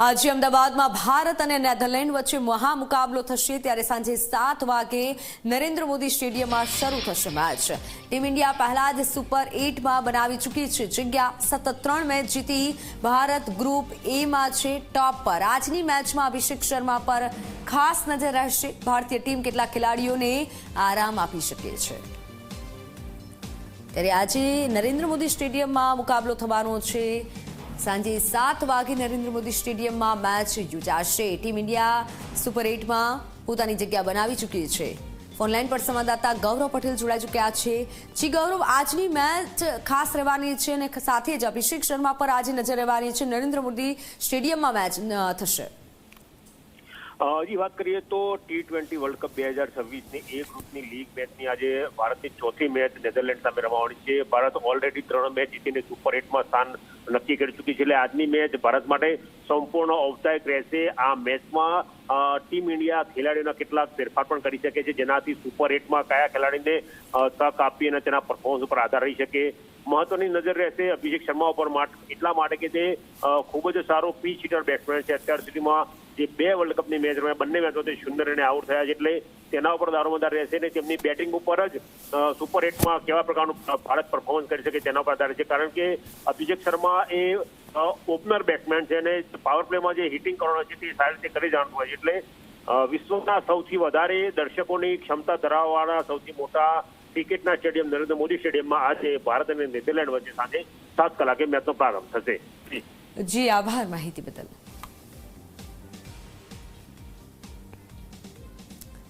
આજે અમદાવાદમાં ભારત અને નેધરલેન્ડ વચ્ચે મહામુકાબલો થશે ત્યારે સાંજે 7 વાગે નરેન્દ્ર મોદી સ્ટેડિયમમાં શરૂ થશે મેચ। ટીમ ઇન્ડિયા પહેલા જ સુપર 8માં બનાવી ચૂકી છે જગ્યા। સતત 3 મેચ જીતી ભારત ગ્રુપ એ માં છે ટોપ પર। આજની મેચમાં અભિષેક શર્મા પર ખાસ નજર રહેશે। ભારતીય ટીમ કેટલાક ખેલાડીઓને આરામ આપી શકે છે ત્યારે આજે નરેન્દ્ર મોદી સ્ટેડિયમમાં મુકાબલો થવાનો છે। સાંજે 7 વાગે નરેન્દ્ર મોદી સ્ટેડિયમમાં મેચ યોજાશે। ટીમ ઇન્ડિયા સુપર 8માં પોતાની જગ્યા બનાવી ચૂકી છે। ફોનલાઈન પર સંવાદદાતા ગૌરવ પટેલ જોડાઈ ચૂક્યા છે। જી ગૌરવ, આજની મેચ ખાસ રહેવાની છે અને સાથે જ અભિષેક શર્મા પર આજે નજર રહેવાની છે। નરેન્દ્ર મોદી સ્ટેડિયમમાં મેચ થશે। હજી વાત કરીએ તો T20 વર્લ્ડ કપ 2026ની એ ગ્રુપની લીગ મેચની આજે ભારતની ચોથી મેચ નેધરલેન્ડ સામે રમાવાની છે। ભારત ઓલરેડી 3 મેચ જીતીને સુપર 8માં સ્થાન નક્કી કરી ચૂકી છે, એટલે આજની મેચ ભારત માટે સંપૂર્ણ ઔપચારિક રહેશે। આ મેચમાં ટીમ ઇન્ડિયા ખેલાડીઓના કેટલાક ફેરફાર પણ કરી શકે છે, જેનાથી સુપર 8માં કયા ખેલાડીને તક આપી અને તેના પરફોર્મન્સ ઉપર આધાર રહી શકે। મહત્વની નજર રહેશે અભિષેક શર્મા ઉપર એટલા માટે કે તે ખૂબ જ સારો પીચ હિટર બેટ્સમેન છે। અત્યાર સુધીમાં જે 2 વર્લ્ડ કપની મેચ રમ્યા, બંને મેચો તે 0 રને આઉટ થયા છે, એટલે તેના ઉપર દારોમદાર રહેશે ને તેમની બેટિંગ ઉપર જ સુપર 8માં કેવા પ્રકારનું ભારત પરફોર્મન્સ કરી શકે તેના ઉપર આધાર છે। કારણ કે અભિષેક શર્મા એ ઓપનર બેટ્સમેન છે અને પાવર પ્લેમાં જે હિટિંગ કરવાનો છે તે સારી રીતે કરી જાણતું હોય છે, એટલે વિશ્વના સૌથી વધારે દર્શકોની ક્ષમતા ધરાવવાના સૌથી મોટા ક્રિકેટના સ્ટેડિયમ નરેન્દ્ર મોદી સ્ટેડિયમમાં આજે ભારત અને નેધરલેન્ડ વચ્ચે સાંજે 7 કલાકે મેચનો પ્રારંભ થશે। જી આભાર માહિતી બદલ।